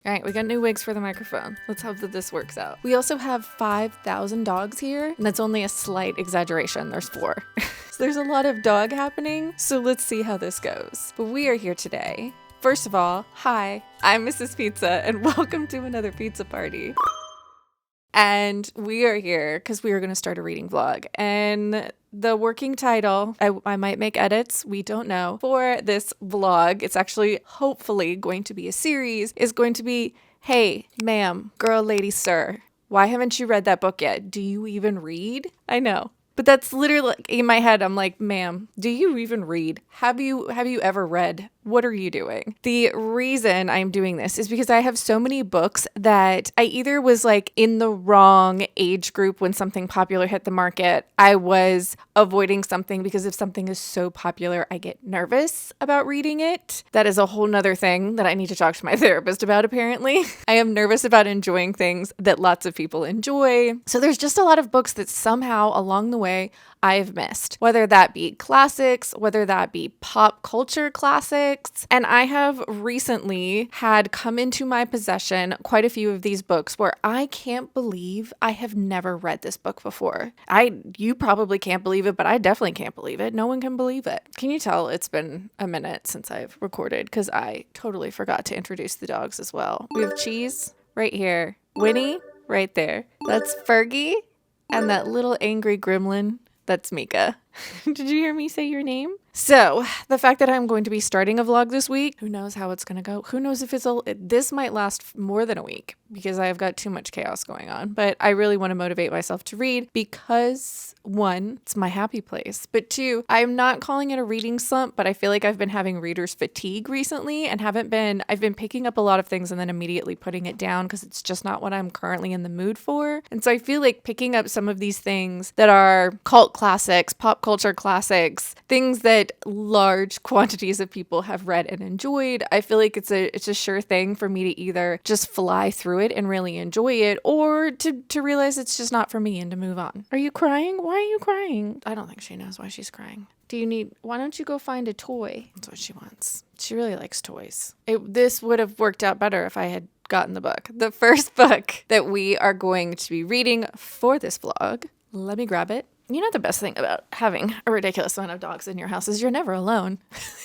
All right, we got new wigs for the microphone. Let's hope that this works out. We also have 5,000 dogs here, and that's only a slight exaggeration. There's 4. So there's a lot of dog happening, so let's see how this goes. But we are here today. First of all, hi, I'm Mrs. Pizza, and welcome to another pizza party. And we are here because we are going to start a reading vlog. And the working title, I might make edits, we don't know, for this vlog, it's actually hopefully going to be a series, is going to be, hey, ma'am, girl, lady, sir, why haven't you read that book yet? Do you even read? I know. But that's literally, in my head, I'm like, ma'am, do you even read? Have you ever read? What are you doing? The reason I'm doing this is because I have so many books that I either was like in the wrong age group when something popular hit the market. I was avoiding something because if something is so popular, I get nervous about reading it. That is a whole nother thing that I need to talk to my therapist about, apparently. I am nervous about enjoying things that lots of people enjoy. So there's just a lot of books that somehow along the way I've missed, whether that be classics, whether that be pop culture classics. And I have recently had come into my possession quite a few of these books where I can't believe I have never read this book before. You probably can't believe it, but I definitely can't believe it. No one can believe it. Can you tell it's been a minute since I've recorded because I totally forgot to introduce the dogs as well. We have Cheese right here, Winnie right there. That's Fergie, and that little angry gremlin, that's Mika. Did you hear me say your name? So, the fact that I'm going to be starting a vlog this week, who knows how it's going to go? Who knows if this might last more than a week because I've got too much chaos going on. But I really want to motivate myself to read because, 1, it's my happy place. But 2, I'm not calling it a reading slump, but I feel like I've been having reader's fatigue recently and I've been picking up a lot of things and then immediately putting it down because it's just not what I'm currently in the mood for. And so I feel like picking up some of these things that are cult classics, pop culture classics, things that large quantities of people have read and enjoyed. I feel like it's a sure thing for me to either just fly through it and really enjoy it or to realize it's just not for me and to move on. Are you crying? Why are you crying? I don't think she knows why she's crying. Why don't you go find a toy? That's what she wants. She really likes toys. This would have worked out better if I had gotten the book. The first book that we are going to be reading for this vlog, let me grab it. You know, the best thing about having a ridiculous amount of dogs in your house is you're never alone.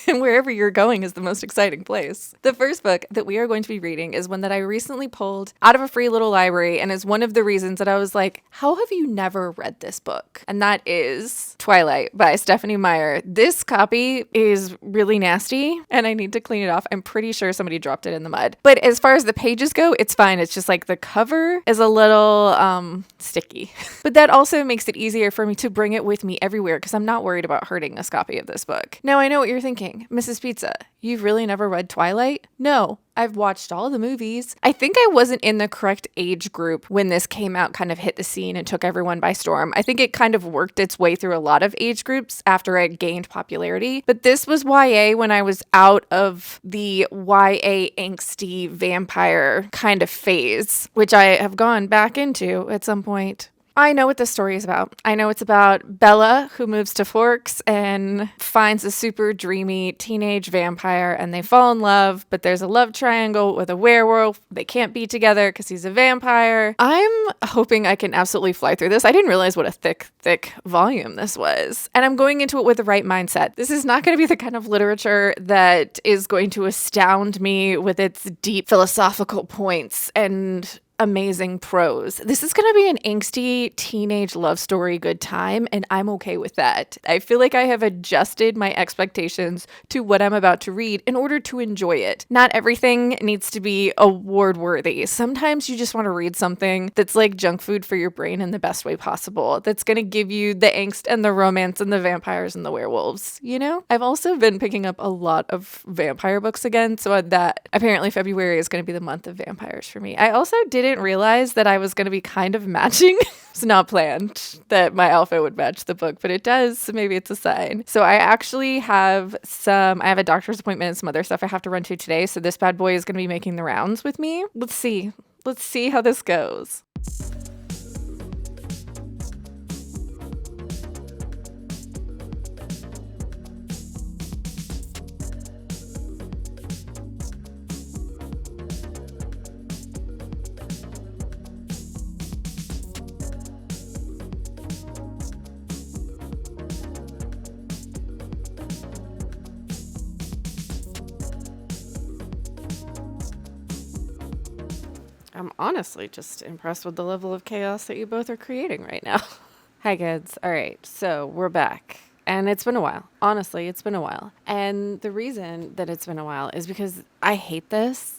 And wherever you're going is the most exciting place. The first book that we are going to be reading is one that I recently pulled out of a free little library and is one of the reasons that I was like, how have you never read this book? And that is Twilight by Stephanie Meyer. This copy is really nasty and I need to clean it off. I'm pretty sure somebody dropped it in the mud. But as far as the pages go, it's fine. It's just like the cover is a little sticky. But that also makes it easier for me to bring it with me everywhere because I'm not worried about hurting this copy of this book. Now I know what you're thinking. Mrs. Pizza, you've really never read Twilight? No, I've watched all the movies. I think I wasn't in the correct age group when this came out, kind of hit the scene and took everyone by storm. I think it kind of worked its way through a lot of age groups after it gained popularity. But this was YA when I was out of the YA angsty vampire kind of phase, which I have gone back into at some point. I know what this story is about. I know it's about Bella, who moves to Forks and finds a super dreamy teenage vampire, and they fall in love, but there's a love triangle with a werewolf. They can't be together because he's a vampire. I'm hoping I can absolutely fly through this. I didn't realize what a thick volume this was, and I'm going into it with the right mindset. This is not going to be the kind of literature that is going to astound me with its deep philosophical points and amazing prose. This is going to be an angsty teenage love story good time, and I'm okay with that. I feel like I have adjusted my expectations to what I'm about to read in order to enjoy it. Not everything needs to be award worthy. Sometimes you just want to read something that's like junk food for your brain in the best way possible, that's going to give you the angst and the romance and the vampires and the werewolves, you know? I've also been picking up a lot of vampire books again, so that apparently February is going to be the month of vampires for me. I also didn't realize that I was going to be kind of matching. It's not planned that my outfit would match the book, but it does, so maybe it's a sign. So I actually have I have a doctor's appointment and some other stuff I have to run to today, so this bad boy is going to be making the rounds with me. Let's see how this goes. I'm honestly just impressed with the level of chaos that you both are creating right now. Hi, kids. All right, so we're back. And it's been a while. Honestly, it's been a while. And the reason that it's been a while is because I hate this.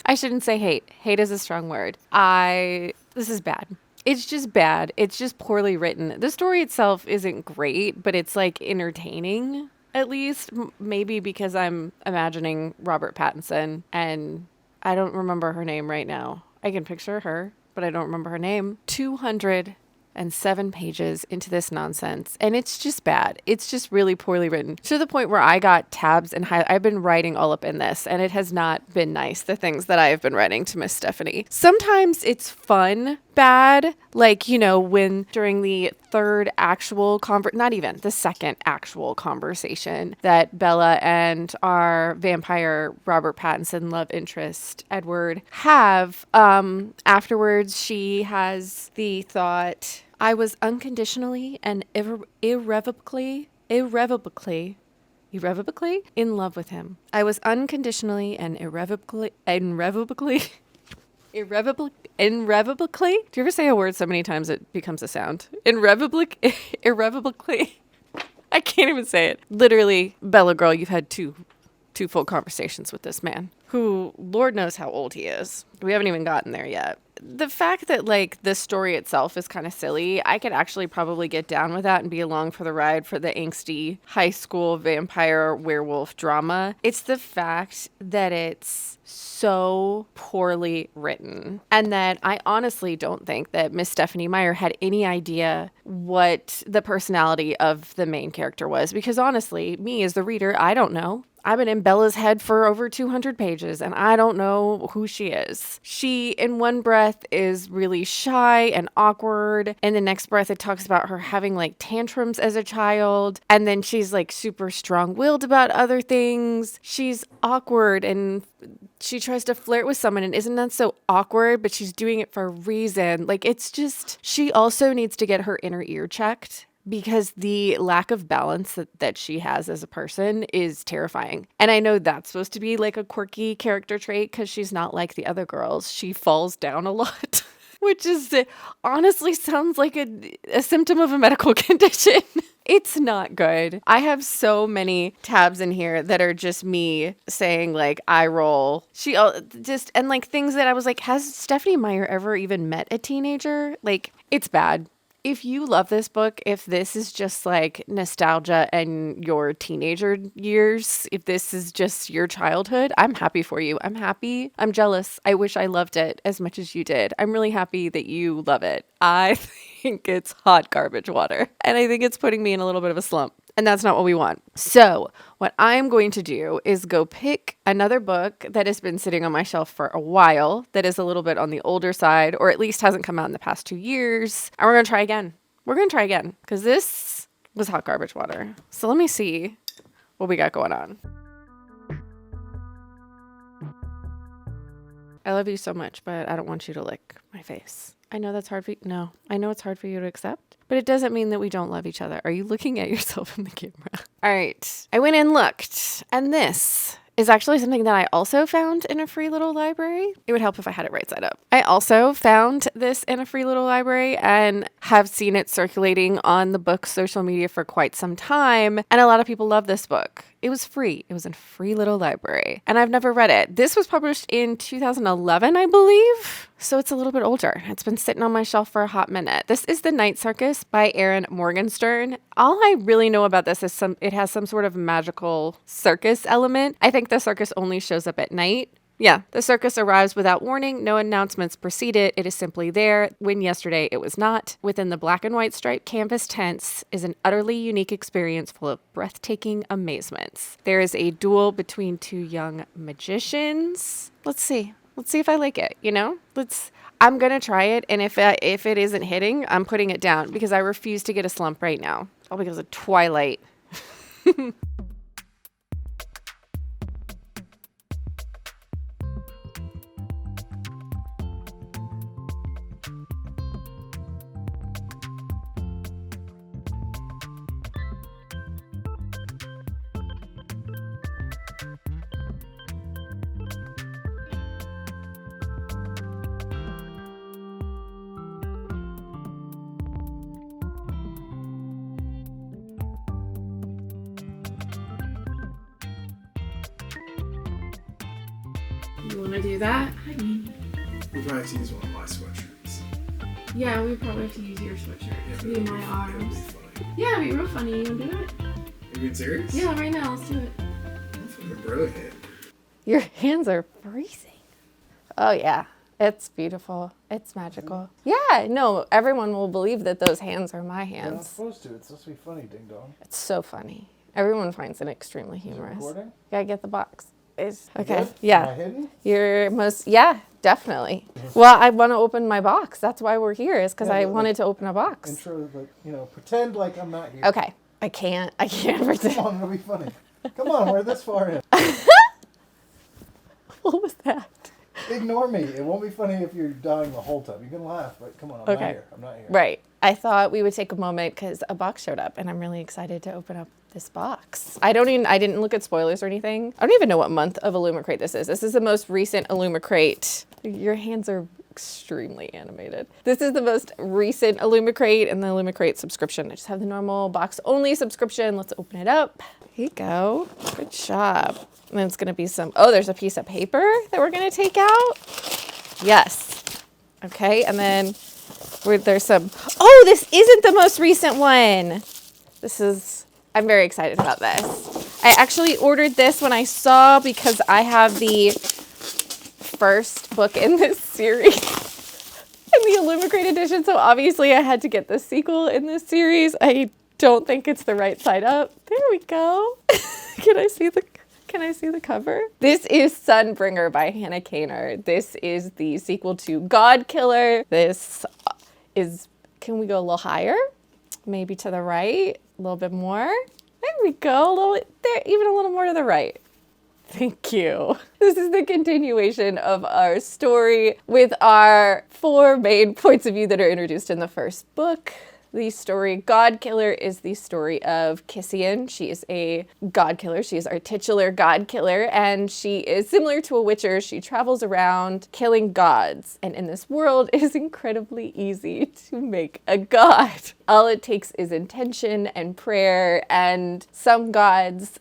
I shouldn't say hate. Hate is a strong word. This is bad. It's just bad. It's just poorly written. The story itself isn't great, but it's like entertaining, at least. Maybe because I'm imagining Robert Pattinson, and I don't remember her name right now. I can picture her, but I don't remember her name. 207 pages into this nonsense, and it's just bad. It's just really poorly written, to the point where I got tabs and I've been writing all up in this, and it has not been nice, the things that I have been writing to Miss Stephanie. Sometimes it's fun bad, like, when during the second actual conversation that Bella and our vampire Robert Pattinson love interest Edward have, afterwards she has the thought, I was unconditionally and irrevocably in love with him. I was unconditionally and irrevocably. Do you ever say a word so many times it becomes a sound? Irrevocably. I can't even say it. Literally, Bella girl, you've had two full conversations with this man, who Lord knows how old he is. We haven't even gotten there yet. The fact that, like, the story itself is kind of silly, I could actually probably get down with that and be along for the ride for the angsty high school vampire werewolf drama. It's the fact that it's so poorly written, and that I honestly don't think that Miss Stephanie Meyer had any idea what the personality of the main character was, because honestly, me as the reader, I don't know. I've been in Bella's head for over 200 pages, and I don't know who she is. She, in one breath, is really shy and awkward. In the next breath, it talks about her having, like, tantrums as a child. And then she's, like, super strong-willed about other things. She's awkward, and she tries to flirt with someone, and isn't that so awkward? But she's doing it for a reason. Like, it's just, she also needs to get her inner ear checked, because the lack of balance that she has as a person is terrifying. And I know that's supposed to be like a quirky character trait because she's not like the other girls. She falls down a lot, which is honestly sounds like a symptom of a medical condition. It's not good. I have so many tabs in here that are just me saying, like, eye roll. And like things that I was like, has Stephanie Meyer ever even met a teenager? Like, it's bad. If you love this book, if this is just like nostalgia and your teenager years, if this is just your childhood, I'm happy for you. I'm happy. I'm jealous. I wish I loved it as much as you did. I'm really happy that you love it. I think it's hot garbage water, and I think it's putting me in a little bit of a slump. And that's not what we want. So what I'm going to do is go pick another book that has been sitting on my shelf for a while, that is a little bit on the older side, or at least hasn't come out in the past 2 years. And we're going to try again. Because this was hot garbage water. So let me see what we got going on. I love you so much, but I don't want you to lick my face. I know that's hard for you. No, I know it's hard for you to accept, but it doesn't mean that we don't love each other. Are you looking at yourself in the camera? All right. I went and looked, and this is actually something that I also found in a free little library. It would help if I had it right side up. I also found this in a free little library and have seen it circulating on the book social media for quite some time. And a lot of people love this book. It was free. It was in a free little library. And I've never read it. This was published in 2011, I believe. So it's a little bit older. It's been sitting on my shelf for a hot minute. This is The Night Circus by Erin Morganstern. All I really know about this is it has some sort of magical circus element. I think the circus only shows up at night. Yeah, the circus arrives without warning. No announcements precede it. It is simply there when yesterday it was not. Within the black and white striped canvas tents is an utterly unique experience full of breathtaking amazements. There is a duel between two young magicians. Let's see if I like it, I'm going to try it. And if it isn't hitting, I'm putting it down because I refuse to get a slump right now. All because of Twilight. you want to do that? We probably have to use one of my sweatshirts. Yeah, we probably have to use your sweatshirt. Yeah, To be my arms. Funny. Yeah, it'd be real funny. You want to do it? Are you being serious? Yeah, right now. Let's do it. I'm fucking brilliant. Your hands are freezing. Oh, yeah. It's beautiful. It's magical. Yeah, no, everyone will believe that those hands are my You're not hands. supposed to. It's supposed to be funny, ding dong. It's so funny. Everyone finds it extremely humorous. Recording? Gotta get the box. It's okay. Good? Am I Yeah. hidden? You're most, yeah, definitely. Well, I want to open my box. That's why we're here, is because Yeah, I but, wanted to open a box. Intro, like, you know, pretend like I'm not here. Okay. I can't pretend. Come on, it'll be funny. Come on, we're this far in. What was that? Ignore me. It won't be funny if you're dying the whole time. You can laugh, but come on, I'm not here. I'm not here. Right. I thought we would take a moment because a box showed up, and I'm really excited to open up this box. I didn't look at spoilers or anything. I don't even know what month of Illumicrate this is. This is the most recent Illumicrate. Your hands are extremely animated. This is the most recent Illumicrate and the Illumicrate subscription. I just have the normal box only subscription. Let's open it up. Here you go. Good job. And then it's gonna be there's a piece of paper that we're gonna take out. Yes. Okay, and then there's this isn't the most recent one. I'm very excited about this. I actually ordered this when I saw, because I have the first book in this series in the Illumicrate edition, so obviously I had to get the sequel in this series. I don't think it's the right side up. There we go. Can I see the cover? This is Sunbringer by Hannah Kaner. This is the sequel to God Killer. This is, can we go a little higher? Maybe to the right, a little bit more. There we go, even a little more to the right. Thank you. This is the continuation of our story with our 4 main points of view that are introduced in the first book. The story God Killer is the story of Kissian. She is a God Killer. She is our titular God Killer, and she is similar to a witcher. She travels around killing gods, and in this world, it is incredibly easy to make a god. All it takes is intention and prayer, and some gods...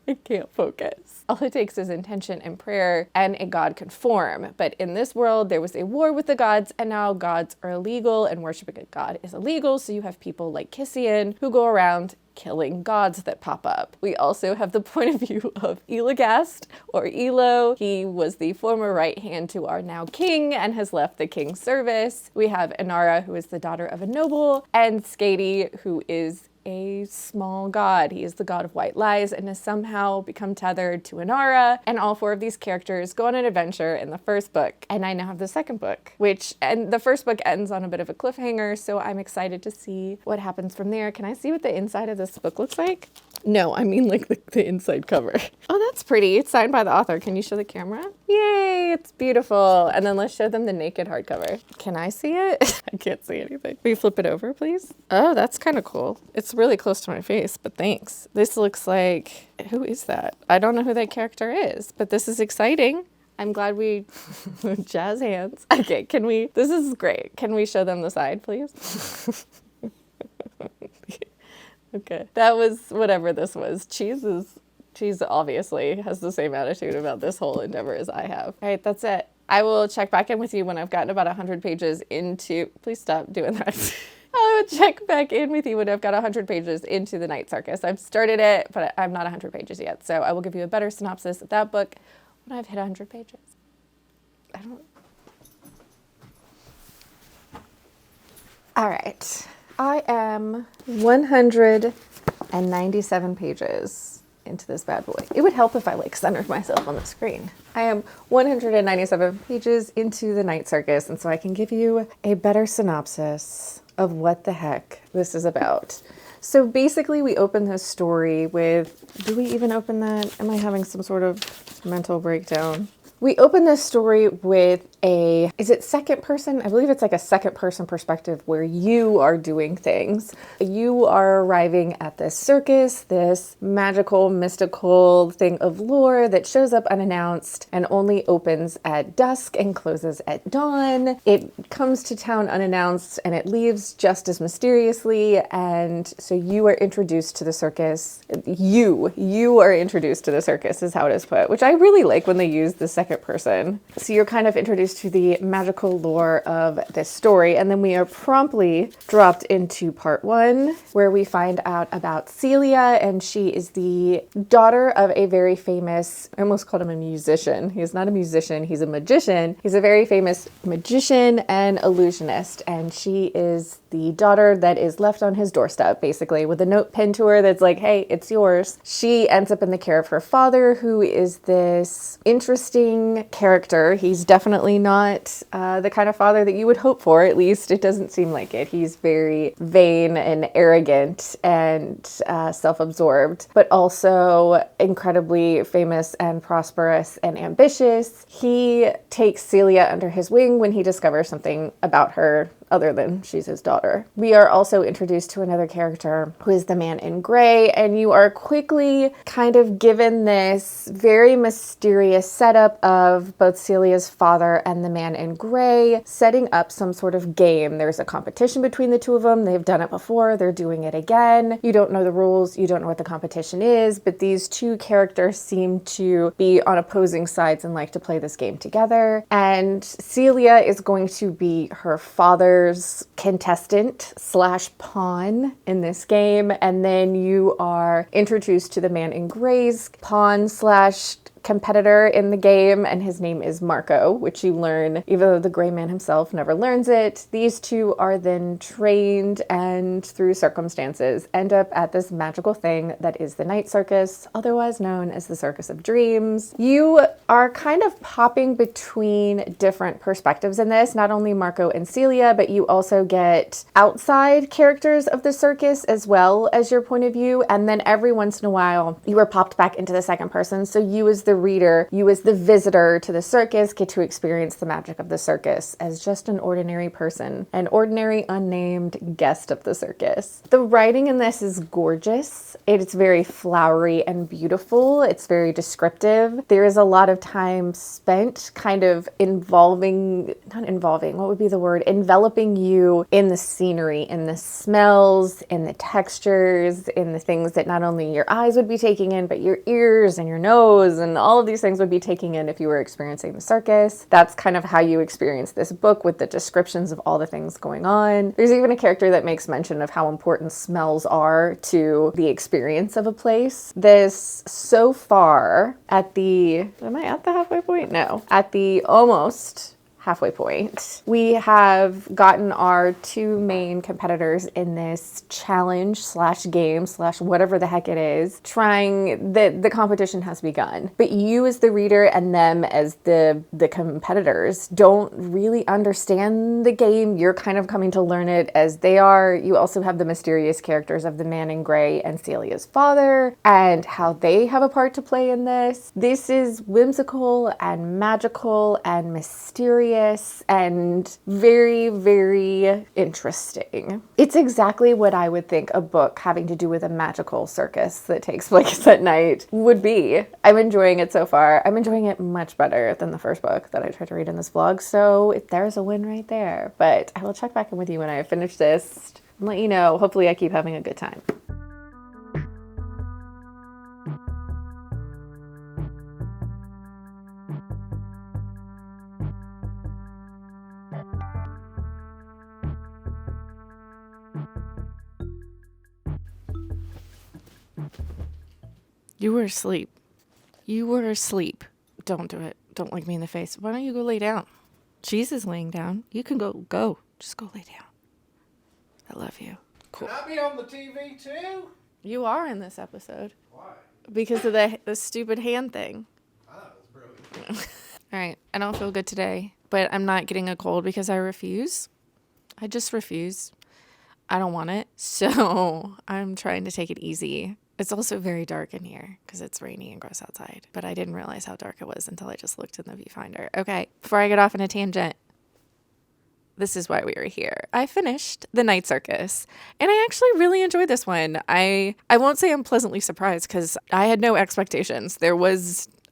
I can't focus. All it takes is intention and prayer, and a god can form. But in this world, there was a war with the gods, and now gods are illegal, and worshiping a god is illegal. So you have people like Kissian who go around killing gods that pop up. We also have the point of view of Elagast, or Elo. He was the former right hand to our now king and has left the king's service. We have Inara, who is the daughter of a noble, and Skadi, who is a small god. He is the god of white lies and has somehow become tethered to Inara. And all 4 of these characters go on an adventure in the first book. And I now have the second book, and the first book ends on a bit of a cliffhanger, so I'm excited to see what happens from there. Can I see what the inside of this book looks like? No, I mean like the inside cover. Oh, that's pretty. It's signed by the author. Can you show the camera? Yay, it's beautiful. And then let's show them the naked hardcover. Can I see it? I can't see anything. Will you flip it over, please? Oh, that's kind of cool. It's really close to my face, but thanks. This looks like, who is that? I don't know who that character is, but this is exciting. I'm glad we jazz hands. Okay, this is great. Can we show them the side, please? Okay, that was whatever this was. Cheese obviously has the same attitude about this whole endeavor as I have. All right, that's it. I will check back in with you when I've gotten about 100 pages into, please stop doing that. I will check back in with you when I've got 100 pages into the Night Circus. I've started it, but I'm not 100 pages yet. So I will give you a better synopsis of that book when I've hit 100 pages. All right. I am 197 pages into this bad boy. It would help if I centered myself on the screen. I am 197 pages into the Night Circus, and so I can give you a better synopsis of what the heck this is about. So basically we open this story with, do we even open that? Am I having some sort of mental breakdown? We open this story with is it second person? I believe it's like a second person perspective where you are doing things. You are arriving at this circus, this magical, mystical thing of lore that shows up unannounced and only opens at dusk and closes at dawn. It comes to town unannounced and it leaves just as mysteriously. And so you are introduced to the circus. You are introduced to the circus is how it is put, which I really like when they use the second person. So you're kind of introduced to the magical lore of this story, and then we are promptly dropped into part 1, where we find out about Celia, and she is the daughter of a very famous, I almost called him a musician. He's not a musician, he's a magician. He's a very famous magician and illusionist, and she is the daughter that is left on his doorstep, basically, with a note pinned to her that's like, hey, it's yours. She ends up in the care of her father, who is this interesting character. He's definitely not the kind of father that you would hope for, at least it doesn't seem like it. He's very vain and arrogant and self-absorbed, but also incredibly famous and prosperous and ambitious. He takes Celia under his wing when he discovers something about her other than she's his daughter. We are also introduced to another character who is the man in gray, and you are quickly kind of given this very mysterious setup of both Celia's father and the man in gray, setting up some sort of game. There's a competition between the two of them. They've done it before. They're doing it again. You don't know the rules. You don't know what the competition is, but these two characters seem to be on opposing sides and like to play this game together. And Celia is going to be her father's contestant / pawn in this game, and then you are introduced to the man in gray's pawn / competitor in the game, and his name is Marco, which you learn, even though the gray man himself never learns it. These two are then trained and through circumstances end up at this magical thing that is the night circus, otherwise known as the Circus of Dreams. You are kind of popping between different perspectives in this, not only Marco and Celia, but you also get outside characters of the circus as well as your point of view, and then every once in a while you are popped back into the second person, so you as the reader, you as the visitor to the circus, get to experience the magic of the circus as just an ordinary person, an ordinary unnamed guest of the circus. The writing in this is gorgeous. It's very flowery and beautiful. It's very descriptive. There is a lot of time spent kind of enveloping you in the scenery, in the smells, in the textures, in the things that not only your eyes would be taking in, but your ears and your nose and all of these things would be taking in if you were experiencing the circus. That's kind of how you experience this book, with the descriptions of all the things going on. There's even a character that makes mention of how important smells are to the experience of a place. This, so far, am I at the halfway point? No. At the almost halfway point, we have gotten our two main competitors in this challenge / game / whatever the heck it is, trying the competition has begun. But you as the reader and them as the competitors don't really understand the game. You're kind of coming to learn it as they are. You also have the mysterious characters of the man in gray and Celia's father and how they have a part to play in this. This is whimsical and magical and mysterious and very, very interesting. It's exactly what I would think a book having to do with a magical circus that takes place at night would be. I'm enjoying it so far. I'm enjoying it much better than the first book that I tried to read in this vlog, so there's a win right there. But I will check back in with you when I finish this and let you know. Hopefully I keep having a good time. You were asleep. You were asleep. Don't do it. Don't look me in the face. Why don't you go lay down? Cheese is laying down. You can go. Just go lay down. I love you. Cool. Can I be on the TV too? You are in this episode. Why? Because of the stupid hand thing. I thought it was brilliant. All right. I don't feel good today, but I'm not getting a cold because I refuse. I just refuse. I don't want it. So I'm trying to take it easy It's also very dark in here because it's rainy and gross outside. But I didn't realize how dark it was until I just looked in the viewfinder. Okay, before I get off on a tangent, this is why we are here. I finished The Night Circus, and I actually really enjoyed this one. I won't say I'm pleasantly surprised because I had no expectations.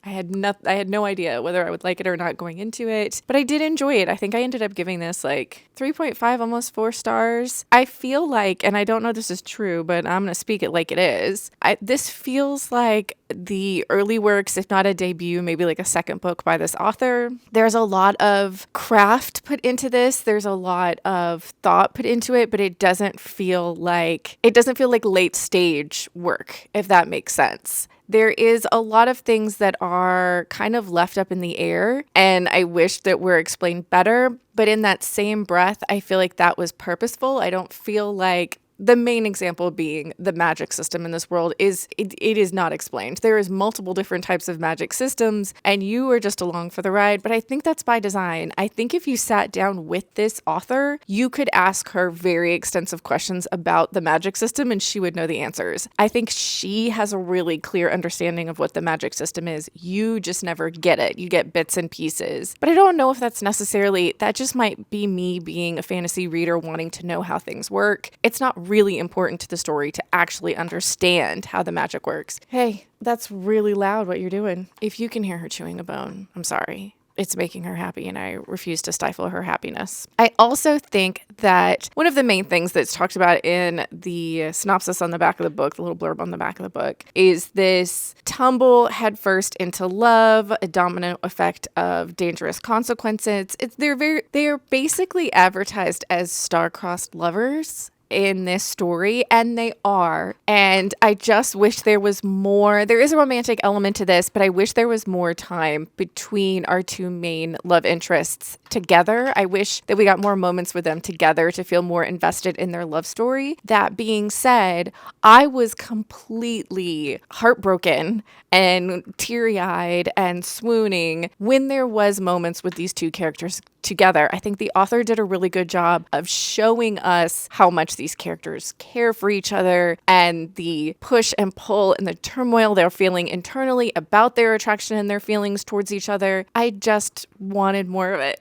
I had no idea whether I would like it or not going into it, but I did enjoy it. I think I ended up giving this like 3.5, almost 4 stars. I feel like, and I don't know if this is true, but I'm going to speak it like it is. This feels like the early works, if not a debut, maybe like a second book by this author. There's a lot of craft put into this. There's a lot of thought put into it, but it doesn't feel like late stage work, if that makes sense. There is a lot of things that are kind of left up in the air, and I wish that were explained better. But in that same breath, I feel like that was purposeful. I don't feel like the main example being the magic system in this world is it is not explained. There is multiple different types of magic systems, and you are just along for the ride. But I think that's by design. I think if you sat down with this author, you could ask her very extensive questions about the magic system, and she would know the answers. I think she has a really clear understanding of what the magic system is. You just never get it. You get bits and pieces. But I don't know if that's necessarily, that just might be me being a fantasy reader wanting to know how things work. It's not really important to the story to actually understand how the magic works. Hey, that's really loud what you're doing. If you can hear her chewing a bone, I'm sorry. It's making her happy, and I refuse to stifle her happiness. I also think that one of the main things that's talked about in the synopsis on the back of the book, the little blurb on the back of the book, is this tumble headfirst into love, a domino effect of dangerous consequences. They are basically advertised as star-crossed lovers in this story, and they are. And I just wish there was more. There is a romantic element to this, but I wish there was more time between our two main love interests together. I wish that we got more moments with them together to feel more invested in their love story. That being said, I was completely heartbroken and teary-eyed and swooning when there was moments with these two characters together. I think the author did a really good job of showing us how much these characters care for each other and the push and pull and the turmoil they're feeling internally about their attraction and their feelings towards each other. I just wanted more of it.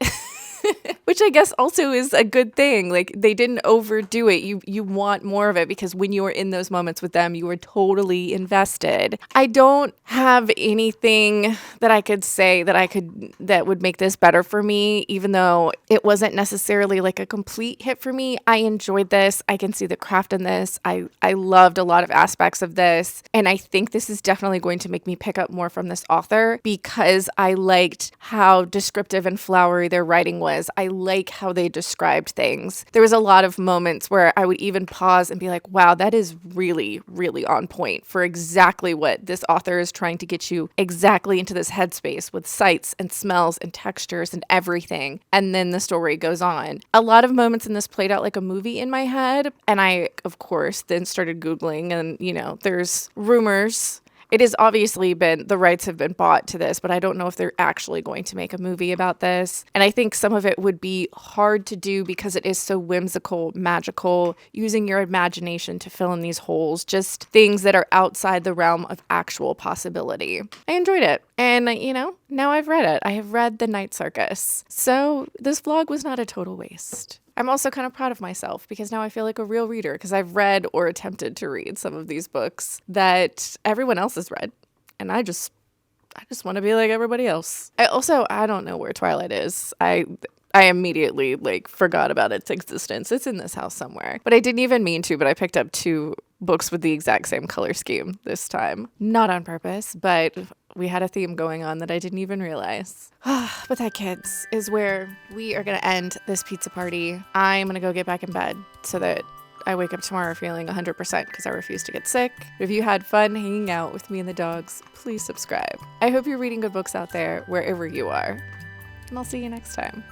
Which I guess also is a good thing. Like, they didn't overdo it. You want more of it because when you are in those moments with them, you are totally invested. I don't have anything that I could say that would make this better for me, even though it wasn't necessarily like a complete hit for me. I enjoyed this. I can see the craft in this. I loved a lot of aspects of this. And I think this is definitely going to make me pick up more from this author because I liked how descriptive and flowery their writing was. I like how they described things. There was a lot of moments where I would even pause and be like, wow, that is really, really on point for exactly what this author is trying to get you exactly into this headspace with sights and smells and textures and everything. And then the story goes on. A lot of moments in this played out like a movie in my head. And I, of course, then started Googling and, there's rumors. It has obviously the rights have been bought to this, but I don't know if they're actually going to make a movie about this. And I think some of it would be hard to do because it is so whimsical, magical, using your imagination to fill in these holes, just things that are outside the realm of actual possibility. I enjoyed it. And, now I've read it. I have read The Night Circus. So this vlog was not a total waste. I'm also kind of proud of myself because now I feel like a real reader because I've read or attempted to read some of these books that everyone else has read. And I just want to be like everybody else. I don't know where Twilight is. I immediately forgot about its existence. It's in this house somewhere. But I didn't even mean to, but I picked up 2 books with the exact same color scheme this time. Not on purpose, but we had a theme going on that I didn't even realize. But that, kids, is where we are going to end this pizza party. I'm going to go get back in bed so that I wake up tomorrow feeling 100% because I refuse to get sick. But if you had fun hanging out with me and the dogs, please subscribe. I hope you're reading good books out there wherever you are. And I'll see you next time.